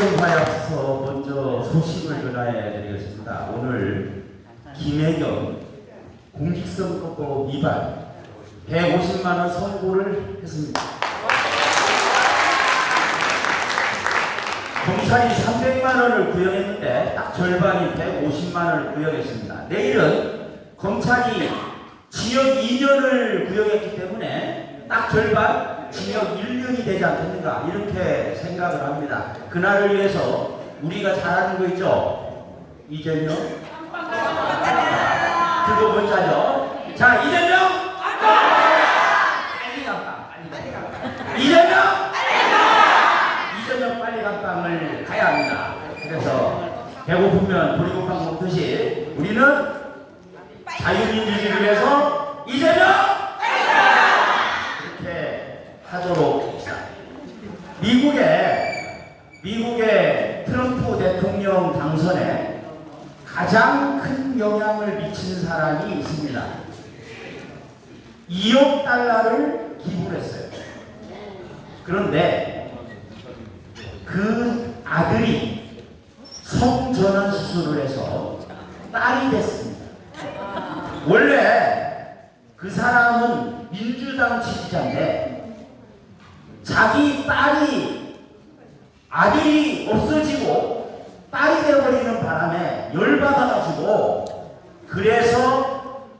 일정하여서 먼저 소식을 전해 드리겠습니다. 오늘 김혜경 공직선거법 위반 150만원 선고를 했습니다. 검찰이 300만원을 구형했는데 딱 절반인 150만원을 구형했습니다. 내일은 검찰이 징역 2년을 구형했기 때문에 딱 절반 징역 1년이 되지 않겠는가 이렇게 생각을 합니다. 그날을 위해서 우리가 잘 아는 거 있죠? 이재명? 그거 뭔지 알죠? 자, 이재명! 빨리 감방! 이재명! 이재명 빨리 감방을 가야 합니다. 그래서 배고프면 보리고빵 먹듯이 우리는 자유민주주의를 위해서 이재명! 하도록 합시다. 미국의 트럼프 대통령 당선에 가장 큰 영향을 미친 사람이 있습니다. 2억 달러를 기부를 했어요. 그런데 그 아들이 성전환 수술을 해서 딸이 됐습니다. 원래 그 사람은 민주당 지지자인데 자기 아들이 없어지고 딸이 되어버리는 바람에 열받아가지고 그래서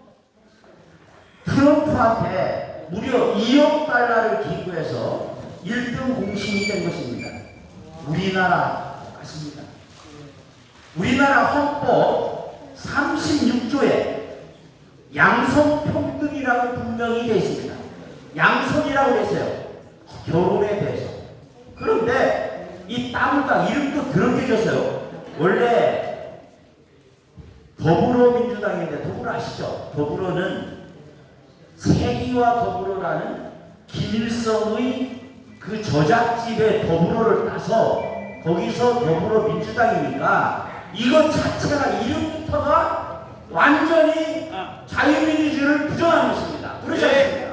트럼프한테 무려 2억 달러를 기부해서 1등 공신이 된 것입니다. 우리나라 같습니다. 우리나라 헌법 36조에 양성평등이라고 분명히 되어 있습니다. 양성이라고 했어요. 결혼에 대해서. 그런데 이 따블당 이름도 더럽게 졌어요. 원래 더불어민주당인데 더불어 아시죠? 더불어는 세기와 더불어라는 김일성의 그 저작집에 더불어를 따서 거기서 더불어민주당이니까 이것 자체가 이름부터가 완전히 자유민주주의를 부정하는 것입니다. 그렇지 않습니까?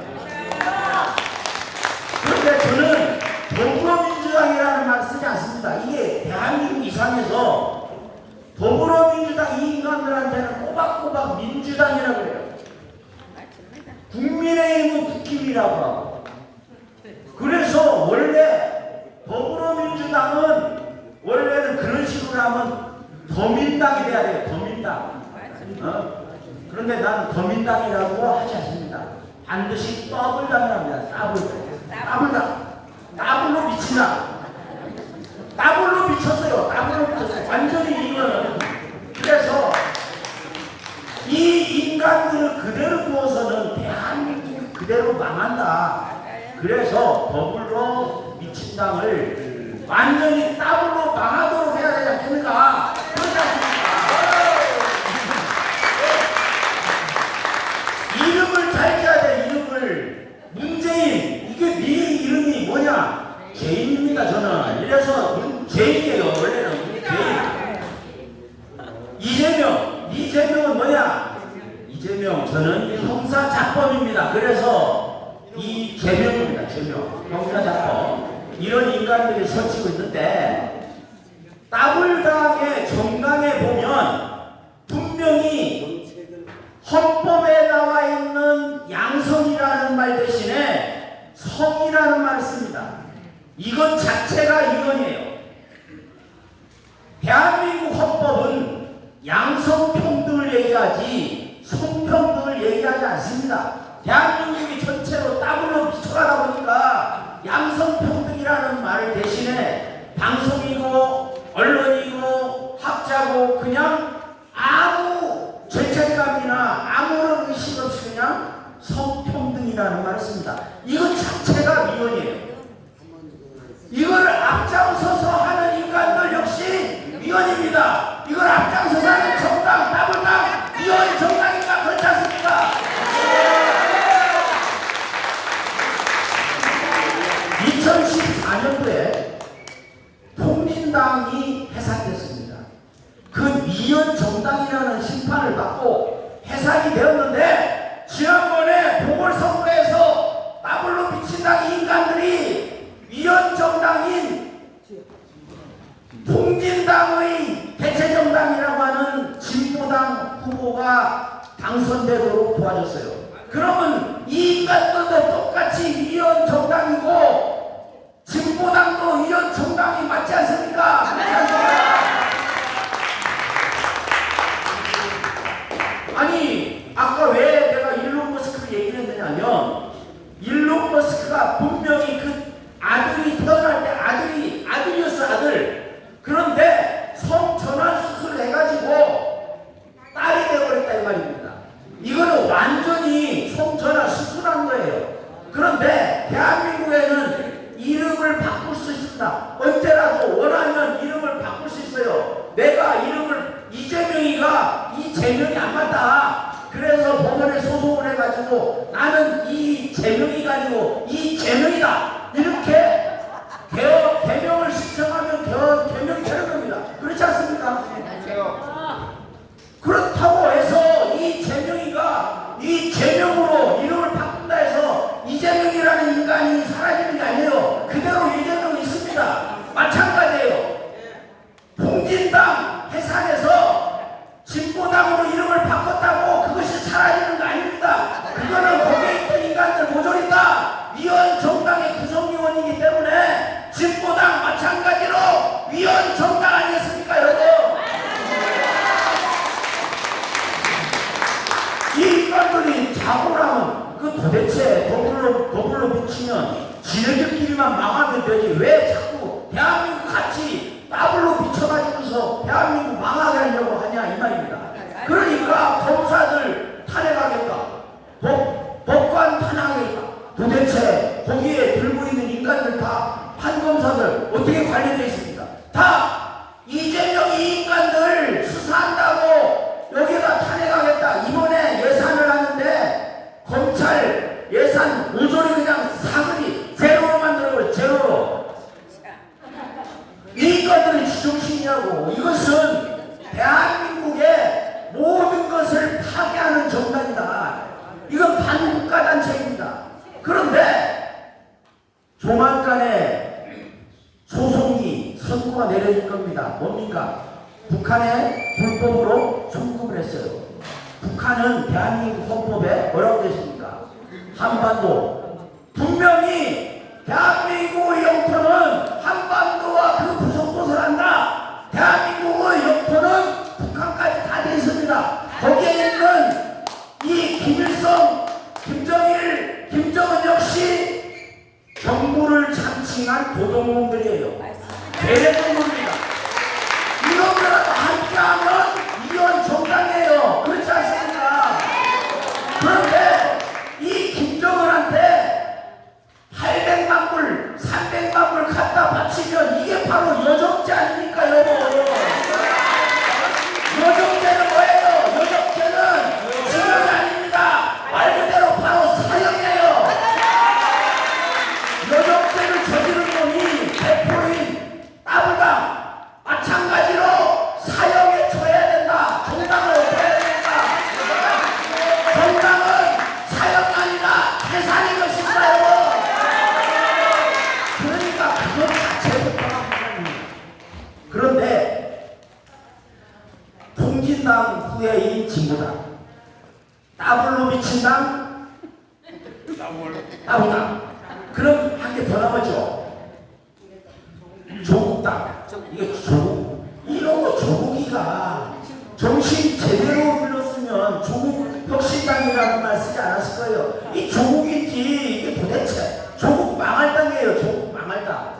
그런데 저는 더불어민주당이라는 말을 쓰지 않습니다. 이게 대한민국 이상에서 더불어민주당 이 인간들한테는 꼬박꼬박 민주당이라고 해요. 국민의힘은 국힘이라고 하고. 그래서 원래 더불어민주당은 원래는 그런 식으로 하면 더민당이 돼야 돼요. 더민당. 그런데 나는 더민당이라고 하지 않습니다. 반드시 더블당이라고 합니다. 더블로 미친다. 더블로 미쳤어요. 완전히 이거는. 그래서 이 인간들을 그대로 두어서는 대한민국이 그대로 망한다. 그래서 더블로 미친 당을 완전히 더블로 망하도록 해야 되지 않겠는가? 그렇지 않습니까? 이름을 잘 지어야 돼. 이름을. 문재인. 이게 네 이름이 뭐냐? 개인입니다. 저는. 이래서 개인이에요. 원래는 개인. 이재명은 뭐냐? 이재명. 저는 형사자범입니다. 그래서 이재명입니다. 재명. 형사자범. 이런 인간들이 설치고 있는데 따블당의 정당에 보면 분명히 헌법에 나와 있는 양성이라는 말 대신에 성이라는 말을 씁니다. 이것 자체가 이건이에요. 대한민국 헌법은 양성평등을 얘기하지 성평등을 얘기하지 않습니다. 대한민국이 전체로 더블로 미쳐가다 보니까 양성평등이라는 말 대신에 방송이고 언론이고 학자고 그냥 아무 죄책감이나 아무런 의식 없이 그냥 성평등이라는 말을 씁니다. 이것 자체가 위헌이에요. 이걸 앞장서서 하는 인간들 역시 위헌입니다. 이걸 앞장서서 하는 정당, 더블당, 위헌 정당인가 그렇지 않습니까? 2014년도에 통진당이 해산됐습니다. 그 위헌 정당이라는 심판을 받고 해산이 되었는데 지난번에 보궐선거에서 더블로 미친당 인간들이 위헌 정당인 통진당의 대체정당이라고 하는 진보당 후보가 당선되도록 도와줬어요. 그러면 이 인간들도 똑같이 위원정당이고 진보당도 위원정당이 맞지 않습니까? 맞지 않습니까? 아니 아까 왜 내가 일론 머스크를 얘기를 했느냐면 일론 머스크가 분명히 그 아들이 태어날 때 아들이었어 아들. 그런데 성전환 수술을 해가지고 딸이 되어버렸다 이 말입니다. 이거는 완전히 성전환 수술한 거예요. 그런데 대한민국에는 이름을 바꿀 수 있습니다. 언제라도 원하면 이름을 바꿀 수 있어요. 내가 이름을 이재명이가 이재명이 안 맞다. 그래서 법원에 소송을 해가지고 나는 이재명이가 아니고 이재명이다. 이렇게 개명을 신청하면 개명이 되는 겁니다. 그렇지 않습니까? 그렇다고 해서 이재명이가 이재명으로 이름을 바꾼다 해서 이재명이라는 인간이 사라지는 게 아니에요. 그대로 이재명이 있습니다. 마찬가지예요. 통진당 해산해서 진보당으로 이름을 바꿨다고 그것이 사라지는 거 아닙니다. 그거는 거기에 있던 인간들 모조리다 위원 정당의 구성위원이기 때문에 진보당 마찬가지로 위원 정당 아니겠습니까 여러분? 이 인간들이 자고라면 그 도대체 더불어 비치면 지네들끼리만 망하면 되지 왜 자꾸 대한민국 같이 더블로 비춰가지고서 대한민국 망하게 하려고 하냐 이 말입니다. 그러니까 검사들 탄핵하겠다. 법관 탄핵하겠다. 도대체 거기에 들고 있는 인간들 다 판검사들 어떻게 관련되어 있습니까? 다 이재명 이 인간들 수사한다고 여기다 탄핵하겠다. 이번에 예산을 하는데 검찰 예산 모조리 그냥 사거리 제로로 만들어버려 제로로. 이 인간들은 지정신이라고. 이것은 대한민국의 모든 것을 파괴하는 정당이다. 이건 반국가단체입니다. 그런데 조만간에 소송이 선고가 내려질 겁니다. 뭡니까? 북한에 불법으로 송금을 했어요. 북한은 대한민국 헌법에 뭐라고 되어 있습니까? 한반도. 분명히 대한민국의 영토는 한반도와 그 부속도서를 한다. 대한민국의 영토는 북한까지 다 되어 있습니다. 거기에 있는 이 김일성, 김정일, 김정은 역시 정부를 창칭한 도둑놈들이에요. 대대놈들입니다. 이놈들하고 함께하면 이원 정당이에요. 그렇지 않습니까? 그런데 이 김정은한테 800만 불, 300만 불 갖다 바치면 이게 바로 여적죄 아닙니까 여러분? 여적죄는 뭐예요? 여적죄는 징역이 아닙니다. 말 그대로 바로 사형이에요. 여적죄를 저지른 놈이 대포인 따블당 마찬가지로 사형에 처해야 된다. 정당을 어떻게 해야 된다? 정당은 사형 아니라 해산인 것인가요? 그러니까 그것 자체부터가 문제입니다. 그런데 통진당 후예인 진보당, 따블로 미친 당, 따블당. 그럼 한 개 더 남았죠. 조국당. 이게 조국. 이런 거 조국이가 정신 제대로 들었으면 조국 혁신당이라는 말 쓰지 않았을 거예요. 이 조국인지 이게 도대체 조국 망할 당이에요. 조국 망할 당.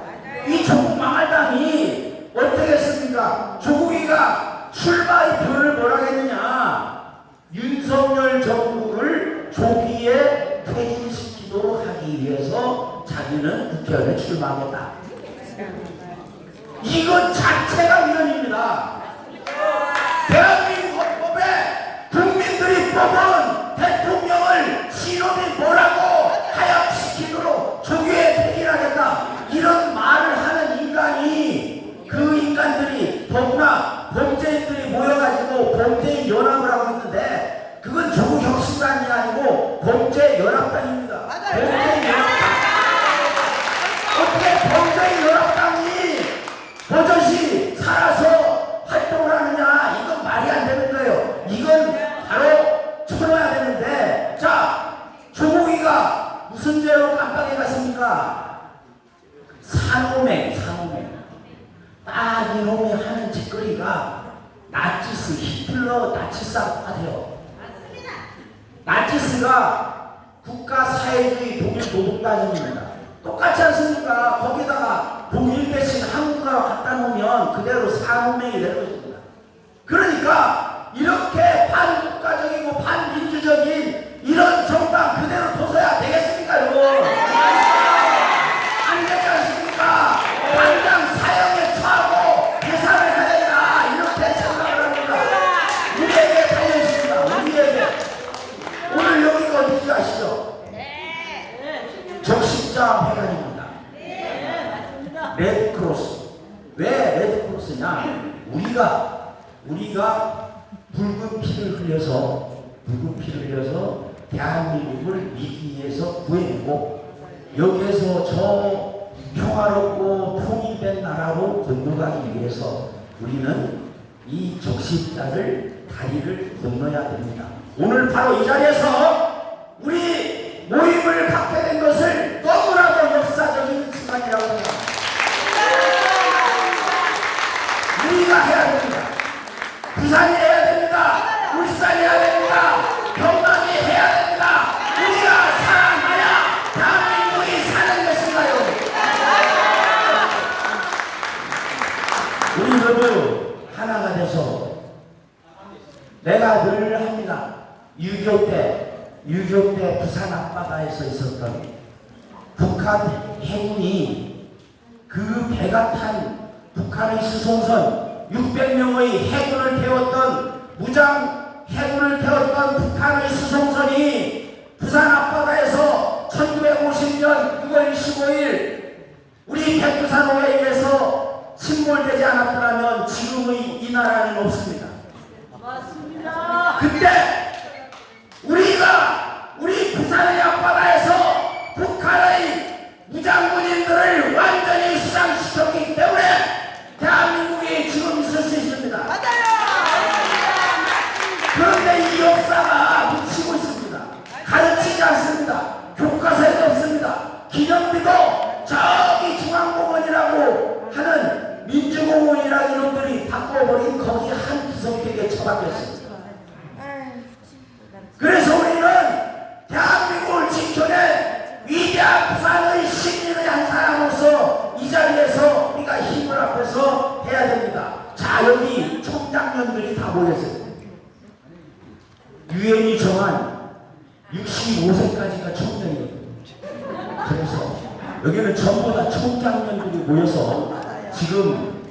이 조국 망할 당이 어떻게 했습니까? 조국이가 출마의 표를 뭐라고 했느냐? 윤석열 정부를 조기에 퇴진시키도록 하기 위해서 자기는 국회의원에 출마하겠다. 이것 자체가 위헌입니다. 대한민국 헌법에 국민들이 뽑은 대통령을 신혼이 뭐라고 하약시키도록 조기에 퇴진하겠다. 이런 말을 하는 인간이 그 인간들이 더구나 범죄인들이 모여가지고 범죄인 연합을 하고 있는데 그건 조국 혁신당이 아니고 범죄 연합당입니다. 범죄인 연합당. 어떻게 범죄인 연합당이 버젓이 사람 산호맹. 딱 이놈이 하는 짓거리가 나치스, 히틀러 나치스하고 똑같아요. 나치스가 국가사회주의 독일 노동단입니다. 똑같지 않습니까? 거기다가 독일 대신 한국과 갖다 놓으면 그대로 산호맹이 되는 것입니다. 그러니까 이렇게 반국가적이고 반민주적인 이런 정당 그대로 둬서야 되겠습니까, 여러분? 안 되지 않습니까? 당장 사형에 처하고 해산을 해야 된다, 이렇게 생각을 합니다. 우리에게 달려있습니다. 우리에게. 오늘 여기가 어디지 아시죠? 적십자 회관입니다. 레드크로스. 왜 레드크로스냐? 우리가 붉은 피를 흘려서 대한민국을 위기에서 구해내고 여기에서 저 평화롭고 통일된 나라로 건너가기 위해서 우리는 이 적십자를 다리를 건너야 됩니다. 오늘 바로 이 자리에서 우리 모임을 갖게 된 것을 너무나도 역사적인 순간이라고 합니다. 우리가 해야 됩니다. 부산이 해야 됩니다. 울산이 해야 됩니다. 경남이 해야 됩니다. 우리가 살아나야 대한민국이 사는 것인가요? 우리 모두 하나가 돼서 내가 늘 합니다. 6.25 때 부산 앞바다에서 있었던 북한 해군이 그 배가 탄 북한의 수송선 600명의 해군을 태웠던 무장 해군을 태웠던 북한의 수송선이 부산 앞바다에서 1950년 6월 25일 우리 백두산호에 의해서 침몰되지 않았더라면 지금의 이 나라는 없습니다. 맞습니다. 그때 우리 부산의 앞바다에서 북한의 무장군인들을 완전히 수장시켰기 때문에 대한민국이 지금 있을 수 있습니다. 맞아요. 그런데 이 역사가 묻히고 있습니다. 가르치지 않습니다. 교과서에도 없습니다. 기념비도 저기 중앙공원이라고 하는 민주공원이라는 이놈들이 바꿔버린 거기 한 구석되게 처박혔습니다. 그래서 우리는 대한민국을 지켜낸 위대한 부산의 시민의 한 사람으로서 이 자리에서 우리가 힘을 합해서 해야 됩니다. 자, 여기 총장년들이 다 모였어요. 유엔이 정한 65세까지가 총장이거든요. 그래서 여기는 전부 다 총장년들이 모여서 지금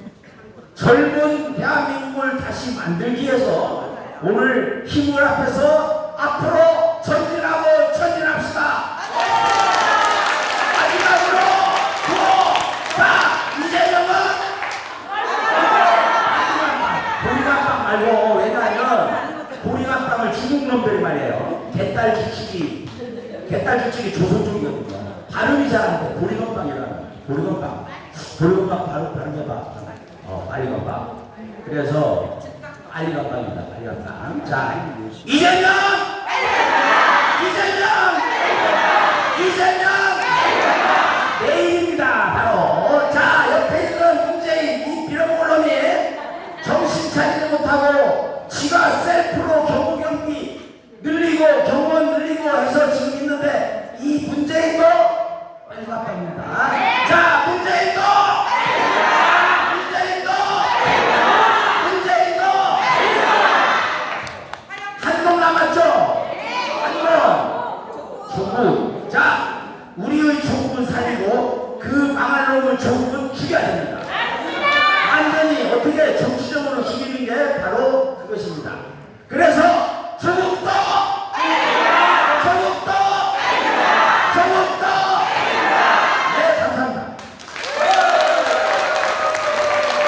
젊은 대한민국을 다시 만들기 위해서 오늘 힘을 합해서 앞으로 전진하고 전진합시다. 마지막으로 이재명은 보리감빵 말고, 왜냐하면 보리감빵을 중국 놈들이 말이에요. 개딸 기치기 조선 쪽이거든요. 발음이 잘 안 돼. 보리감빵이라는 보리감빵 발음해봐. 빨리감빵. 그래서 빨리감빵입니다. 빨리감빵. 자, 이재명!